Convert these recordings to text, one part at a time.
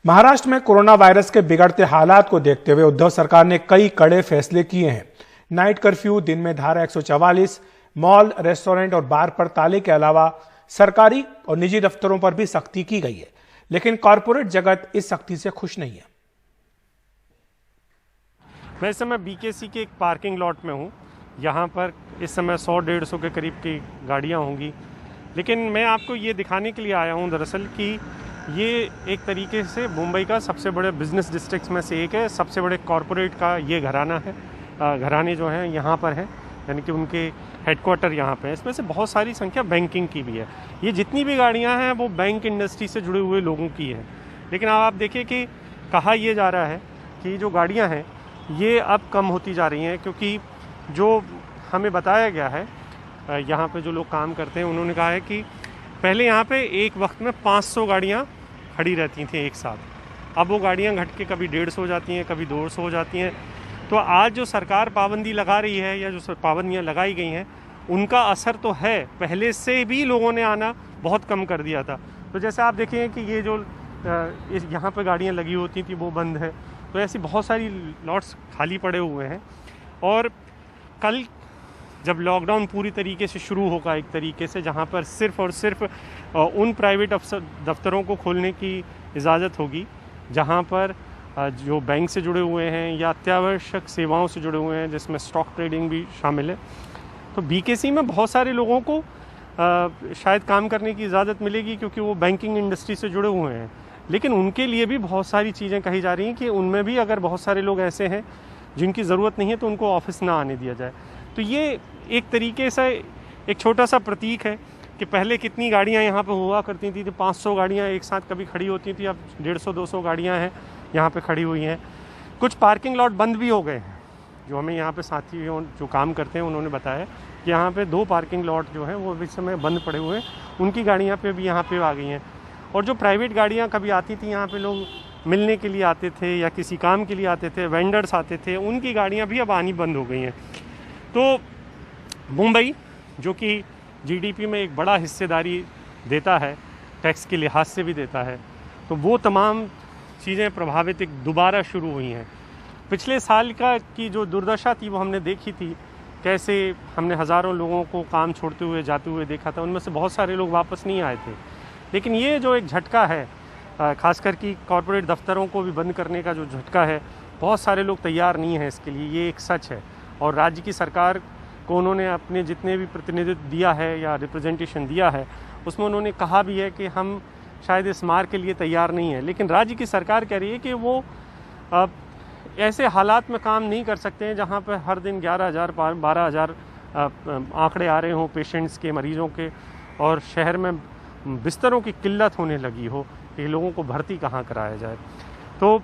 महाराष्ट्र में corona virus के बिगड़ते हालात को देखते हुए उद्धव सरकार ने कई कड़े फैसले किए हैं। नाइट कर्फ्यू, दिन में धारा 144, मॉल, रेस्टोरेंट और बार पर ताले के अलावा सरकारी और निजी दफ्तरों पर भी सख्ती की गई है। लेकिन कॉरपोरेट जगत इस सख्ती से खुश नहीं है। मैं इस समय बीकेसी के एक पार्किंग लॉट में हूँ। यहाँ पर इस समय 100-150 के करीब की गाड़ियाँ होंगी। लेकिन मैं आपको ये दिखाने के लिए आया हूँ दरअसल कि ये एक तरीके से मुंबई का सबसे बड़े बिजनेस डिस्ट्रिक्ट्स में से एक है। सबसे बड़े कॉरपोरेट का ये घराना है। घराने जो हैं यहाँ पर हैं, यानी कि उनके हेडक्वार्टर यहाँ पे है। इसमें से बहुत सारी संख्या बैंकिंग की भी है। ये जितनी भी गाड़ियाँ हैं वो बैंक इंडस्ट्री से जुड़े हुए लोगों की हैं। लेकिन अब आप देखिए कि कहा यह जा रहा है कि जो गाड़ियाँ हैं ये अब कम होती जा रही हैं, क्योंकि जो हमें बताया गया है यहाँ पे जो लोग काम करते हैं उन्होंने कहा है कि पहले यहाँ पे एक वक्त में 500 गाड़ियाँ खड़ी रहती थी एक साथ। अब वो गाड़ियाँ घट के कभी 150 हो जाती हैं, कभी 200 हो जाती हैं। तो आज जो सरकार पाबंदी लगा रही है या जो पाबंदियाँ लगाई गई हैं उनका असर तो है। पहले से भी लोगों ने आना बहुत कम कर दिया था। तो जैसे आप देखें कि ये जो यहाँ पे गाड़ियाँ लगी होती थी वो बंद है। तो ऐसी बहुत सारी लॉट्स खाली पड़े हुए हैं। और कल जब लॉकडाउन पूरी तरीके से शुरू होगा, एक तरीके से जहाँ पर सिर्फ़ और सिर्फ उन प्राइवेट दफ्तरों को खोलने की इजाज़त होगी जहाँ पर जो बैंक से जुड़े हुए हैं या अत्यावश्यक सेवाओं से जुड़े हुए हैं, जिसमें स्टॉक ट्रेडिंग भी शामिल है। तो बीकेसी में बहुत सारे लोगों को शायद काम करने की इजाज़त मिलेगी, क्योंकि वो बैंकिंग इंडस्ट्री से जुड़े हुए हैं। लेकिन उनके लिए भी बहुत सारी चीज़ें कही जा रही हैं कि उनमें भी अगर बहुत सारे लोग ऐसे हैं जिनकी ज़रूरत नहीं है तो उनको ऑफिस ना आने दिया जाए। तो ये एक तरीके से एक छोटा सा प्रतीक है कि पहले कितनी गाड़ियाँ यहाँ पे हुआ करती थी। 500 गाड़ियाँ एक साथ कभी खड़ी होती थी, अब 150-200 गाड़ियाँ हैं यहाँ पे खड़ी हुई हैं। कुछ पार्किंग लॉट बंद भी हो गए हैं। जो हमें यहाँ पे साथी जो काम करते हैं उन्होंने बताया कि यहाँ पे 2 पार्किंग लॉट जो हैं वो इस समय बंद पड़े हुए हैं। उनकी गाड़ियाँ पे भी यहाँ पे आ गई हैं। और जो प्राइवेट गाड़ियाँ कभी आती थी, यहाँ पे लोग मिलने के लिए आते थे या किसी काम के लिए आते थे, वेंडर्स आते थे, उनकी गाड़ियाँ भी अब आनी बंद हो गई हैं। तो मुंबई जो कि जीडीपी में एक बड़ा हिस्सेदारी देता है, टैक्स के लिहाज से भी देता है, तो वो तमाम चीज़ें प्रभावित एक दोबारा शुरू हुई हैं। पिछले साल की जो दुर्दशा थी वो हमने देखी थी, कैसे हमने हज़ारों लोगों को काम छोड़ते हुए जाते हुए देखा था। उनमें से बहुत सारे लोग वापस नहीं आए थे। लेकिन ये जो एक झटका है, खासकर कि कॉरपोरेट दफ्तरों को भी बंद करने का जो झटका है, बहुत सारे लोग तैयार नहीं हैं इसके लिए। ये एक सच है। और राज्य की सरकार को उन्होंने अपने जितने भी प्रतिनिधित्व दिया है या रिप्रेजेंटेशन दिया है, उसमें उन्होंने कहा भी है कि हम शायद इस मार के लिए तैयार नहीं है। लेकिन राज्य की सरकार कह रही है कि वो ऐसे हालात में काम नहीं कर सकते हैं जहाँ पर हर दिन 11,000 12,000 आंकड़े आ रहे हों पेशेंट्स के, मरीजों के, और शहर में बिस्तरों की किल्लत होने लगी हो कि लोगों को भर्ती कहाँ कराया जाए। तो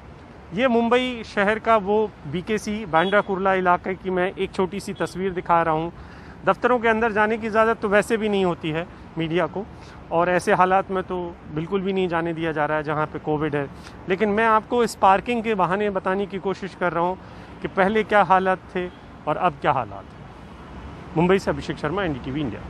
ये मुंबई शहर का वो बीकेसी बांद्रा कुर्ला इलाके की मैं एक छोटी सी तस्वीर दिखा रहा हूँ। दफ्तरों के अंदर जाने की इजाज़त तो वैसे भी नहीं होती है मीडिया को, और ऐसे हालात में तो बिल्कुल भी नहीं जाने दिया जा रहा है जहाँ पे कोविड है। लेकिन मैं आपको इस पार्किंग के बहाने बताने की कोशिश कर रहा हूँ कि पहले क्या हालात थे और अब क्या हालात हैं। मुंबई से अभिषेक शर्मा, एनडीटीवी इंडिया।